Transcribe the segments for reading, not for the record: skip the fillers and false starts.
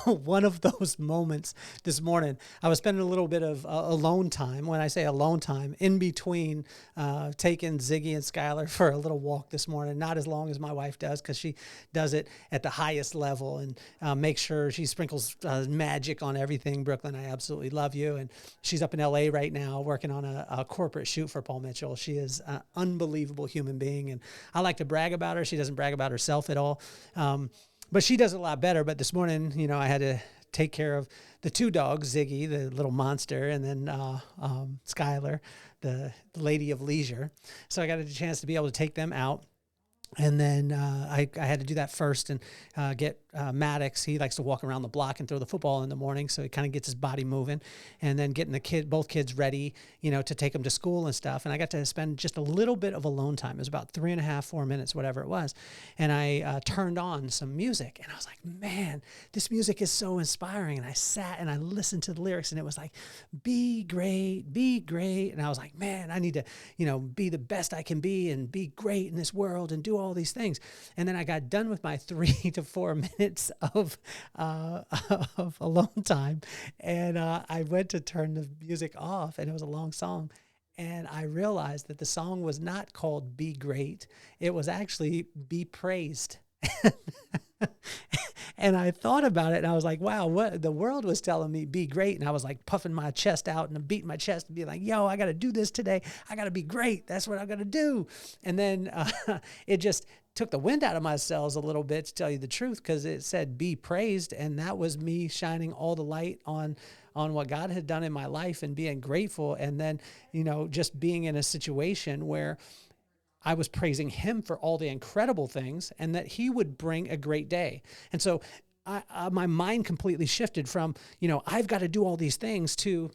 one of those moments this morning. I was spending a little bit of alone time. When I say alone time, in between taking Ziggy and Skylar for a little walk this morning, not as long as my wife does, because she does it at the highest level and makes sure she sprinkles magic on everything. Brooklyn, I absolutely love you. And she's up in LA right now working on a corporate shoot for Paul Mitchell. She is an unbelievable human being. And I like to brag about her. She doesn't brag about herself at all. But she does it a lot better. But this morning, I had to take care of the two dogs, Ziggy, the little monster, and then Skylar, the lady of leisure. So I got a chance to be able to take them out. And then I had to do that first and get Maddox. He likes to walk around the block and throw the football in the morning, so he kind of gets his body moving. And then getting both kids ready, to take them to school and stuff. And I got to spend just a little bit of alone time. It was about 3.5, 4 minutes, whatever it was. And I turned on some music, and I was like, man, this music is so inspiring. And I sat and I listened to the lyrics, and it was like, be great, be great. And I was like, man, I need to, be the best I can be and be great in this world and do all these things. And then I got done with my 3 to 4 minutes of alone time, and I went to turn the music off, and it was a long song, and I realized that the song was not called Be Great. It was actually Be Praised. And I thought about it, and I was like, wow, what the world was telling me, be great. And I was like puffing my chest out and beating my chest and be like, yo, I got to do this today. I got to be great. That's what I got to do. And then it just took the wind out of my sails a little bit, to tell you the truth, because it said be praised. And that was me shining all the light on what God had done in my life and being grateful. And then, just being in a situation where I was praising him for all the incredible things and that he would bring a great day. And so my mind completely shifted from, I've got to do all these things, to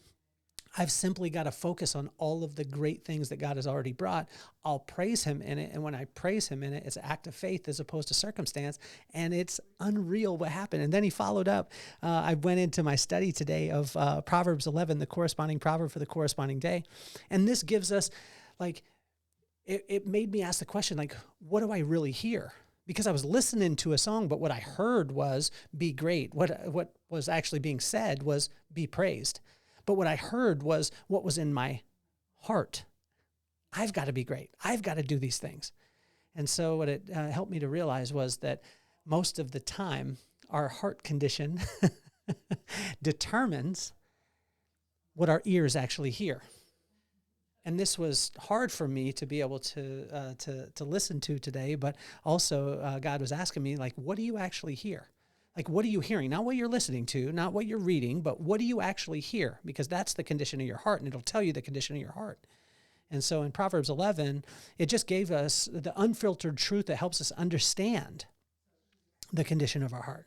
I've simply got to focus on all of the great things that God has already brought. I'll praise him in it. And when I praise him in it, it's an act of faith as opposed to circumstance. And it's unreal what happened. And then he followed up. I went into my study today of Proverbs 11, the corresponding proverb for the corresponding day. And this gives us it made me ask the question, what do I really hear? Because I was listening to a song, but what I heard was be great. What was actually being said was be praised. But what I heard was what was in my heart. I've got to be great. I've got to do these things. And so what it helped me to realize was that most of the time, our heart condition determines what our ears actually hear. And this was hard for me to be able to listen to today, but also God was asking me, what do you actually hear? What are you hearing? Not what you're listening to, not what you're reading, but what do you actually hear? Because that's the condition of your heart, and it'll tell you the condition of your heart. And so in Proverbs 11, it just gave us the unfiltered truth that helps us understand the condition of our heart.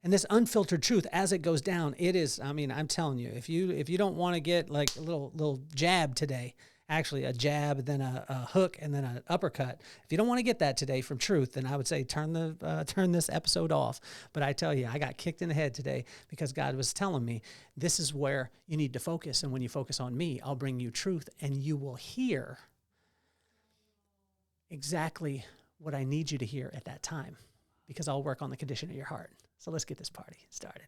And this unfiltered truth, as it goes down, it is, I'm telling you, if you don't want to get a little jab today, actually a jab, then a hook, and then an uppercut. If you don't want to get that today from truth, then I would say turn this episode off. But I tell you, I got kicked in the head today because God was telling me, this is where you need to focus. And when you focus on me, I'll bring you truth, and you will hear exactly what I need you to hear at that time, because I'll work on the condition of your heart. So let's get this party started.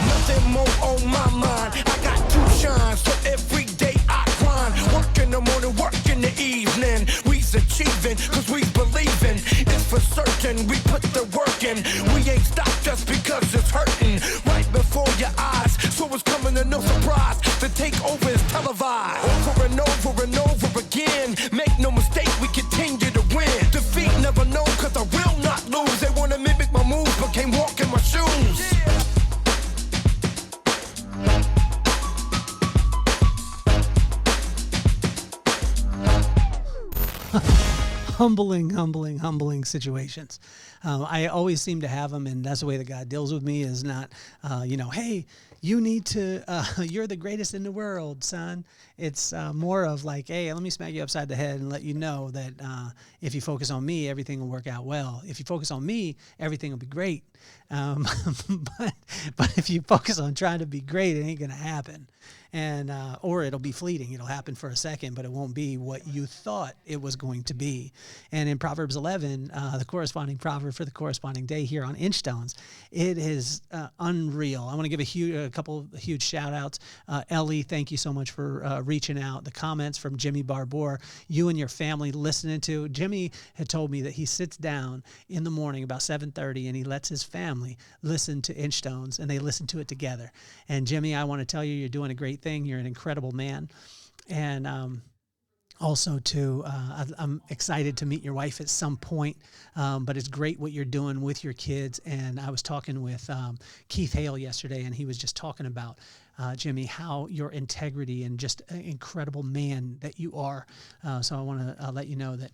Nothing more on my mind. I got 2 shines, so every day I grind. Work in the morning, work in the evening. We's achieving, cause we believing. It's for certain, we put the work in. We ain't stopped just because it's hurting. Right before your eyes, so it's coming to no surprise. The takeover is televised. Over and over and over again. Make no mistake, we continue to win. Defeat never known, cause I will not lose. They wanna mimic my moves, but can't walk in my shoes. Humbling situations. I always seem to have them, and that's the way that God deals with me, is not, hey, you need to, you're the greatest in the world, son. It's more of like, hey, let me smack you upside the head and let you know that if you focus on me, everything will work out well. If you focus on me, everything will be great. Um, but if you focus on trying to be great, it ain't going to happen. And or it'll be fleeting. It'll happen for a second, but it won't be what you thought it was going to be. And in Proverbs 11, the corresponding proverb for the corresponding day here on Inchstones, it is unreal. I want to give a couple of huge shout outs. Ellie, thank you so much for reaching out. The comments from Jimmy Barbour, you and your family listening to. Jimmy had told me that he sits down in the morning about 7:30 and he lets his family listen to Inchstones and they listen to it together. And Jimmy, I want to tell you, you're doing a great thing. You're an incredible man. And also, too, I'm excited to meet your wife at some point, but it's great what you're doing with your kids. And I was talking with Keith Hale yesterday, and he was just talking about, Jimmy, how your integrity and just an incredible man that you are. So I want to let you know that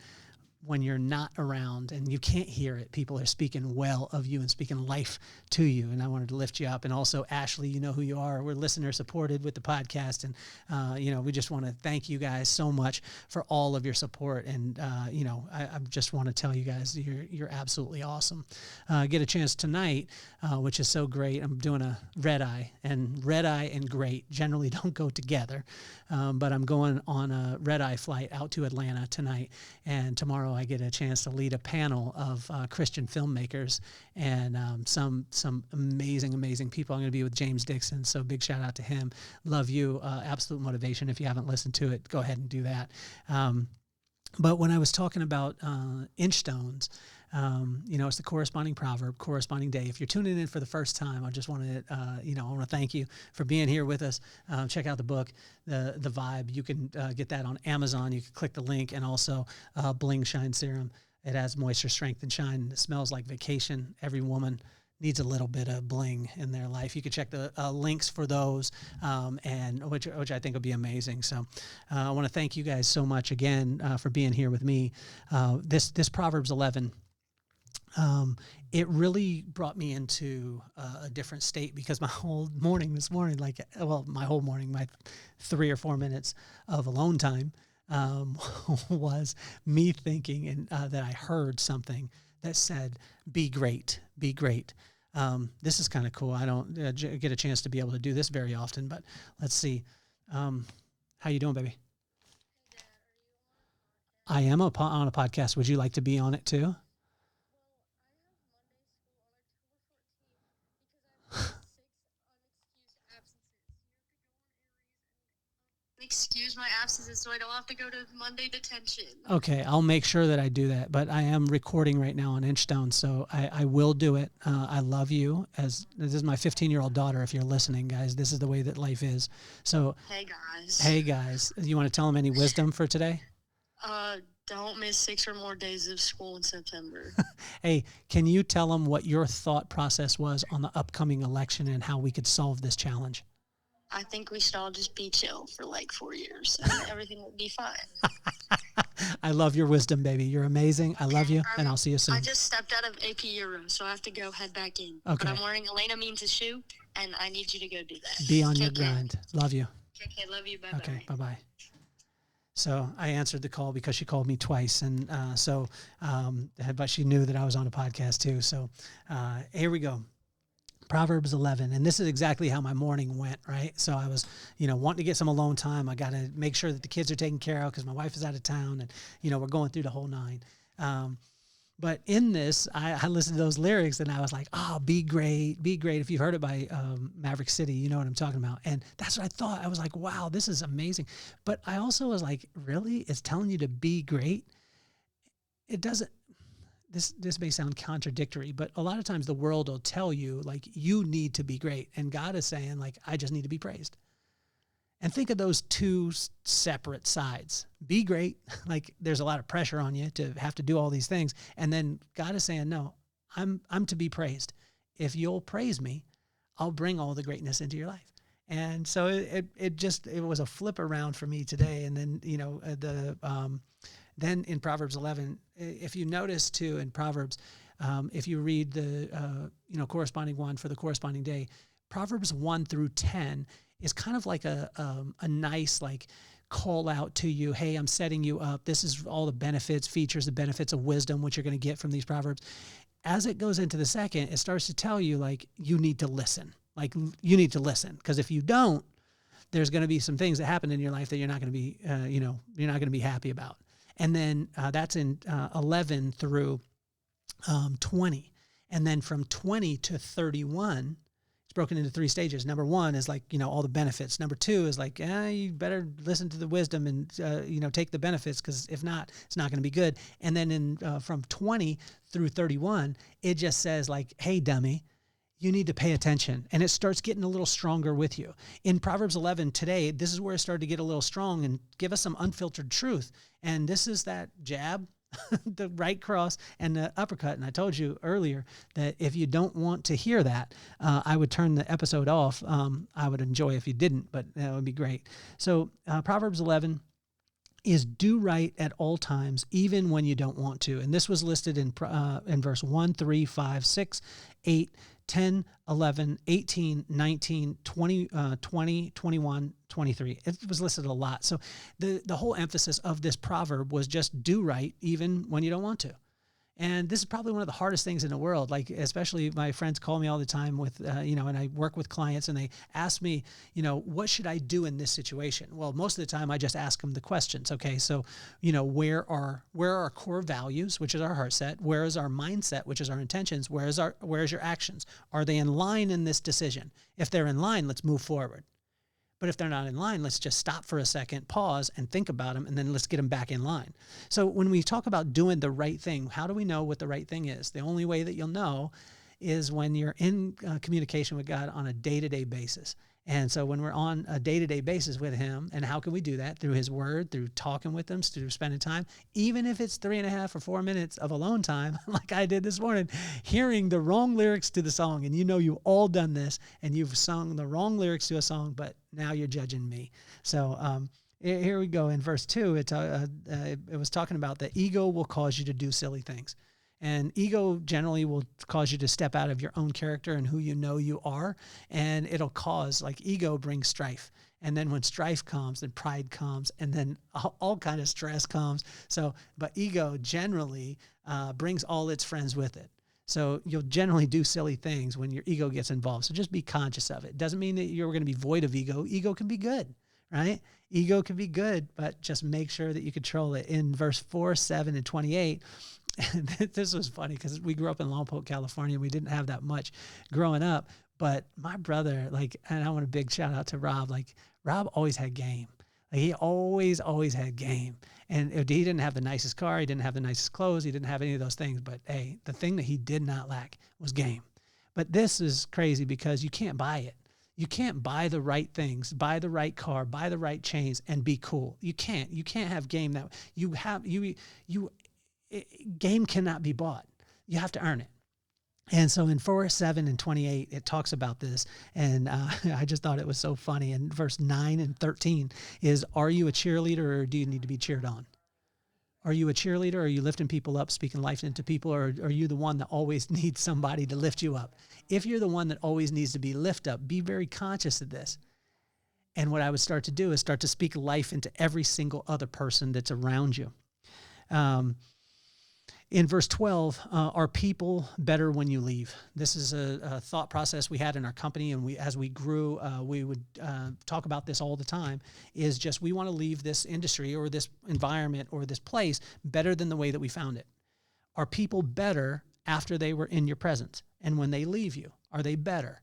when you're not around and you can't hear it, people are speaking well of you and speaking life to you. And I wanted to lift you up. And also, Ashley, you know who you are. We're listener supported with the podcast. And, we just want to thank you guys so much for all of your support. And, I just want to tell you guys, you're absolutely awesome. Get a chance tonight, which is so great. I'm doing a red eye and great generally don't go together. But I'm going on a red eye flight out to Atlanta tonight. And tomorrow I get a chance to lead a panel of Christian filmmakers and some amazing people. I'm going to be with James Dixon, so big shout out to him. Love you. Absolute motivation. If you haven't listened to it, go ahead and do that. But when I was talking about Inchstones, it's the corresponding proverb, corresponding day. If you're tuning in for the first time, I just want to, I want to thank you for being here with us. Check out the book, the Vibe. You can get that on Amazon. You can click the link, and also Bling Shine Serum. It has moisture, strength, and shine. It smells like vacation. Every woman needs a little bit of bling in their life. You can check the links for those, and which I think will be amazing. So I want to thank you guys so much again for being here with me. This Proverbs 11. It really brought me into a different state because my whole morning this morning, my 3 or 4 minutes of alone time was me thinking and that I heard something that said, be great, be great. This is kind of cool. I don't get a chance to be able to do this very often, but let's see. How you doing, baby? I am on a podcast. Would you like to be on it too? Excuse my absences so I don't have to go to Monday detention. Okay, I'll make sure that I do that. But I am recording right now on Inchstone, so I will do it. I love you. This is my 15-year-old daughter. If you're listening, guys, this is the way that life is. So hey guys, you want to tell them any wisdom for today? Don't miss 6 or more days of school in September. Hey, can you tell them what your thought process was on the upcoming election and how we could solve this challenge? I think we should all just be chill for 4 years and everything will be fine. I love your wisdom, baby. You're amazing. I love you, and I'll see you soon. I just stepped out of AP Euro, so I have to go head back in. Okay. But I'm wearing Elena Means' shoe, and I need you to go do that. Be on your grind. Love you. Okay, love you. Bye-bye. Okay, bye-bye. So I answered the call because she called me twice, and but she knew that I was on a podcast too. So here we go. Proverbs 11, and this is exactly how my morning went, right? So I was, wanting to get some alone time. I got to make sure that the kids are taken care of because my wife is out of town, and, we're going through the whole nine. But in this, I listened to those lyrics, and I was like, be great, be great. If you've heard it by Maverick City, you know what I'm talking about. And that's what I thought. I was like, wow, this is amazing. But I also was like, really? It's telling you to be great? It doesn't. This may sound contradictory, but a lot of times the world will tell you, you need to be great. And God is saying, I just need to be praised. And think of those two separate sides. Be great. There's a lot of pressure on you to have to do all these things. And then God is saying, no, I'm to be praised. If you'll praise me, I'll bring all the greatness into your life. And so it was a flip around for me today. And then, then in Proverbs 11, if you notice too in Proverbs, if you read the corresponding one for the corresponding day, Proverbs 1 through 10 is kind of like a nice like call out to you. Hey, I'm setting you up. This is all the benefits, features, the benefits of wisdom, which you're going to get from these Proverbs. As it goes into the second, it starts to tell you like, you need to listen. Like you need to listen. Because if you don't, there's going to be some things that happen in your life that you're not going to be, you're not going to be happy about. And then that's in 11 through 20. And then from 20 to 31, it's broken into 3 stages. Number 1 is like, all the benefits. Number 2 is like, you better listen to the wisdom and, take the benefits, because if not, it's not going to be good. And then from 20 through 31, it just says like, hey, dummy, you need to pay attention. And it starts getting a little stronger with you. In Proverbs 11 today, this is where it started to get a little strong and give us some unfiltered truth. And this is that jab, the right cross, and the uppercut. And I told you earlier that if you don't want to hear that, I would turn the episode off. I would enjoy if you didn't, but that would be great. So Proverbs 11 is do right at all times, even when you don't want to. And this was listed in verse 1, 3, 5, 6, 8, 10, 11, 18, 19, 20, 20, 21, 23. It was listed a lot. So the whole emphasis of this proverb was just do right even when you don't want to. And this is probably one of the hardest things in the world. Like, especially my friends call me all the time with, and I work with clients and they ask me, what should I do in this situation? Well, most of the time I just ask them the questions. Okay. So, where are our core values, which is our heart set? Where is our mindset, which is our intentions? Where is your actions? Are they in line in this decision? If they're in line, let's move forward. But if they're not in line, let's just stop for a second, pause, and think about them, and then let's get them back in line. So when we talk about doing the right thing, how do we know what the right thing is? The only way that you'll know is when you're in communication with God on a day-to-day basis. And so when we're on a day-to-day basis with him, and how can we do that? Through his word, through talking with him, through spending time, even if it's 3.5 or 4 minutes of alone time, like I did this morning, hearing the wrong lyrics to the song. And you've all done this, and you've sung the wrong lyrics to a song, but now you're judging me. So here we go. In verse 2, it was talking about the ego will cause you to do silly things. And ego generally will cause you to step out of your own character and who you are. And it'll cause, like, ego brings strife. And then when strife comes, then pride comes, and then all kind of stress comes. So, but ego generally brings all its friends with it. So you'll generally do silly things when your ego gets involved. So just be conscious of it. Doesn't mean that you're going to be void of ego. Ego can be good, right? Ego can be good, but just make sure that you control it. In verse 4, 7, and 28, this was funny because we grew up in Lompoc, California. We didn't have that much growing up, but my brother, and I want a big shout out to Rob. Rob always had game. He always had game. And he didn't have the nicest car. He didn't have the nicest clothes. He didn't have any of those things. But hey, the thing that he did not lack was game. But this is crazy because you can't buy it. You can't buy the right things, buy the right car, buy the right chains, and be cool. You can't have game that game cannot be bought. You have to earn it. And so in 4, 7, and 28, it talks about this. And I just thought it was so funny. And verse 9 and 13 is, are you a cheerleader or do you need to be cheered on? Are you a cheerleader? Are you lifting people up, speaking life into people? Or are you the one that always needs somebody to lift you up? If you're the one that always needs to be lifted up, be very conscious of this. And what I would start to do is start to speak life into every single other person that's around you. In verse 12, are people better when you leave? This is a thought process we had in our company, and as we grew, we would talk about this all the time, is just we want to leave this industry or this environment or this place better than the way that we found it. Are people better after they were in your presence? And when they leave you, are they better?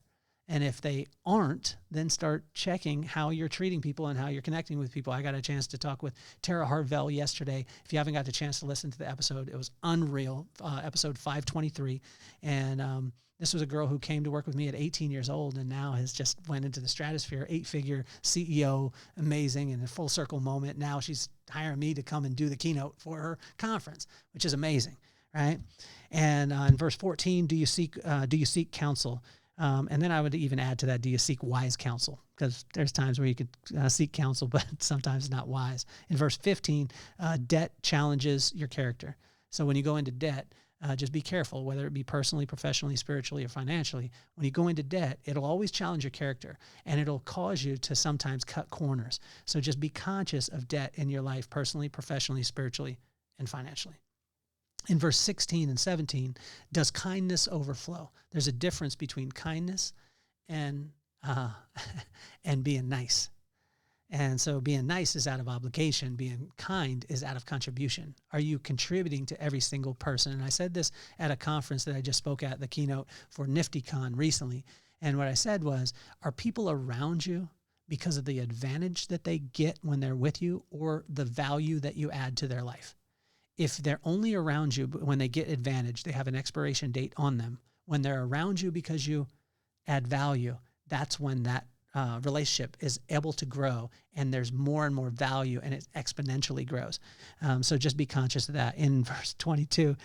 And if they aren't, then start checking how you're treating people and how you're connecting with people. I got a chance to talk with Tara Harvell yesterday. If you haven't got the chance to listen to the episode, it was unreal, episode 523. And this was a girl who came to work with me at 18 years old and now has just went into the stratosphere, 8-figure CEO, amazing, and a full circle moment. Now she's hiring me to come and do the keynote for her conference, which is amazing, right? And in verse 14, do you seek counsel? And then I would even add to that, do you seek wise counsel? Because there's times where you could seek counsel, but sometimes not wise. In verse 15, debt challenges your character. So when you go into debt, Just be careful, whether it be personally, professionally, spiritually, or financially. When you go into debt, it'll always challenge your character, and it'll cause you to sometimes cut corners. So just be conscious of debt in your life, personally, professionally, spiritually, and financially. In verse 16 and 17, does kindness overflow? There's a difference between kindness and being nice. And so being nice is out of obligation. Being kind is out of contribution. Are you contributing to every single person? And I said this at a conference that I just spoke at, the keynote for NiftyCon recently. And what I said was, are people around you because of the advantage that they get when they're with you, or the value that you add to their life? If they're only around you when they get advantage, they have an expiration date on them. When they're around you because you add value, that's when that relationship is able to grow, and there's more and more value, and it exponentially grows. So just be conscious of that. In verse 22,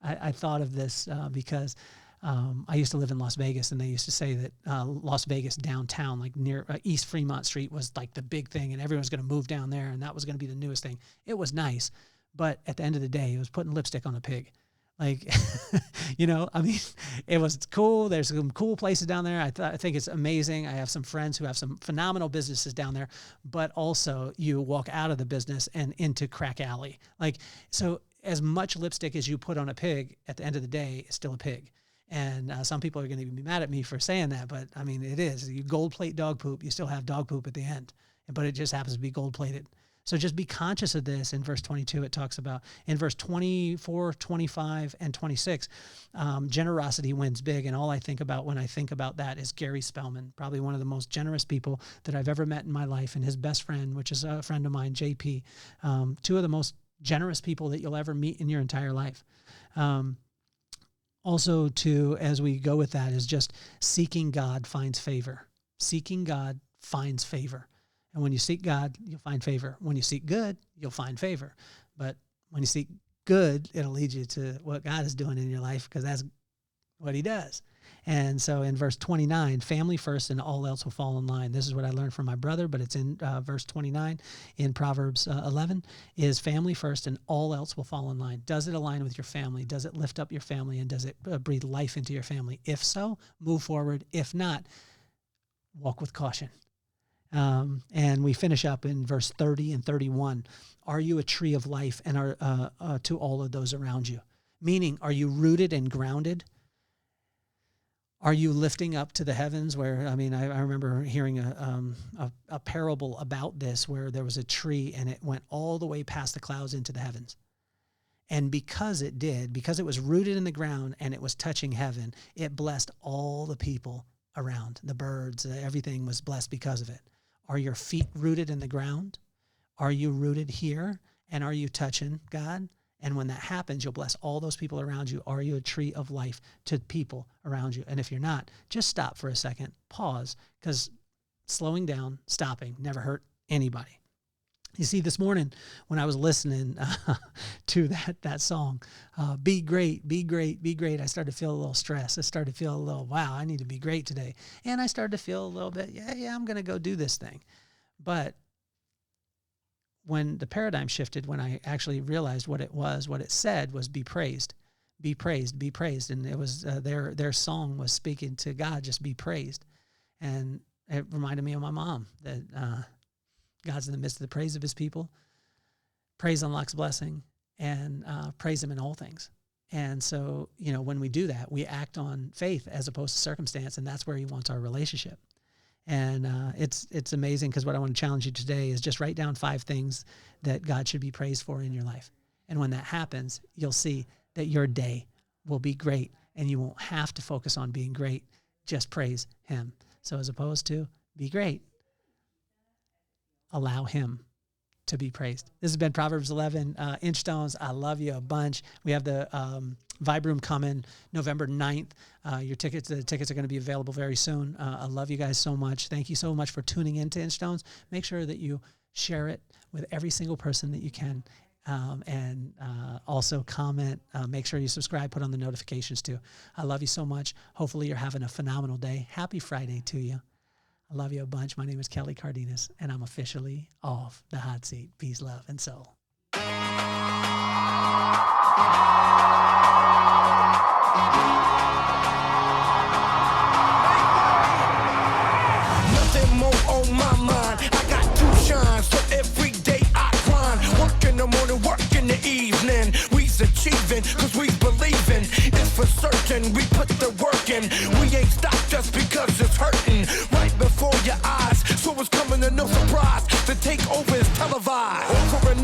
I thought of this because I used to live in Las Vegas, and they used to say that Las Vegas downtown, like near East Fremont Street, was like the big thing, and everyone's going to move down there, and that was going to be the newest thing. It was nice, but at the end of the day, it was putting lipstick on a pig. Like, I mean, it was cool. There's some cool places down there. I think it's amazing. I have some friends who have some phenomenal businesses down there, but also you walk out of the business and into crack alley. Like, so as much lipstick as you put on a pig, at the end of the day, it's still a pig. And some people are going to be mad at me for saying that, but I mean, it is. You gold plate dog poop, you still have dog poop at the end, but it just happens to be gold plated. So just be conscious of this. In verse 22, it talks about, in verse 24, 25, and 26, generosity wins big. And all I think about when I think about that is Gary Spellman, probably one of the most generous people that I've ever met in my life, and his best friend, which is a friend of mine, JP, two of the most generous people that you'll ever meet in your entire life. Also, as we go with that, is just seeking God finds favor. Seeking God finds favor. And when you seek God, you'll find favor. When you seek good, you'll find favor. But when you seek good, it'll lead you to what God is doing in your life, because that's what he does. And so in verse 29, family first and all else will fall in line. This is what I learned from my brother, but it's in verse 29 in Proverbs 11, is family first and all else will fall in line. Does it align with your family? Does it lift up your family? And does it breathe life into your family? If so, move forward. If not, walk with caution. And we finish up in verse 30 and 31. Are you a tree of life and are to all of those around you? Meaning, are you rooted and grounded? Are you lifting up to the heavens? Where, I mean, I remember hearing a parable about this, where there was a tree and it went all the way past the clouds into the heavens. And because it was rooted in the ground and it was touching heaven, it blessed all the people around. The birds, everything was blessed because of it. Are your feet rooted in the ground? Are you rooted here? And are you touching God? And when that happens, you'll bless all those people around you. Are you a tree of life to people around you? And if you're not, just stop for a second, pause, because slowing down, stopping never hurt anybody. You see, this morning when I was listening to that song, be great, be great, be great, I started to feel a little stress. I started to feel a little, wow, I need to be great today. And I started to feel a little bit, yeah, I'm going to go do this thing. But when the paradigm shifted, when I actually realized what it said was be praised, be praised, be praised. And it was their song was speaking to God, just be praised. And it reminded me of my mom, that God's in the midst of the praise of his people. Praise unlocks blessing, and praise him in all things. And so, when we do that, we act on faith as opposed to circumstance, and that's where he wants our relationship. And it's amazing, because what I want to challenge you today is just write down 5 things that God should be praised for in your life. And when that happens, you'll see that your day will be great, and you won't have to focus on being great. Just praise him. So as opposed to be great, allow him to be praised. This has been Proverbs 11, Inchstones. I love you a bunch. We have the Vibe Room coming November 9th. The tickets are going to be available very soon. I love you guys so much. Thank you so much for tuning into Inchstones. Make sure that you share it with every single person that you can. And also comment. Make sure you subscribe, put on the notifications too. I love you so much. Hopefully you're having a phenomenal day. Happy Friday to you. I love you a bunch. My name is Kelly Cardenas, and I'm officially off the hot seat. Peace, love, and soul. Nothing more on my mind. I got two shines, so every day I grind. Work in the morning, work in the evening. We's achieving, cause we believing. It's for certain, we put the work in. We ain't stopped just because it's hurting. Right before your eyes, so it's coming to no surprise. The takeover is televised. Over and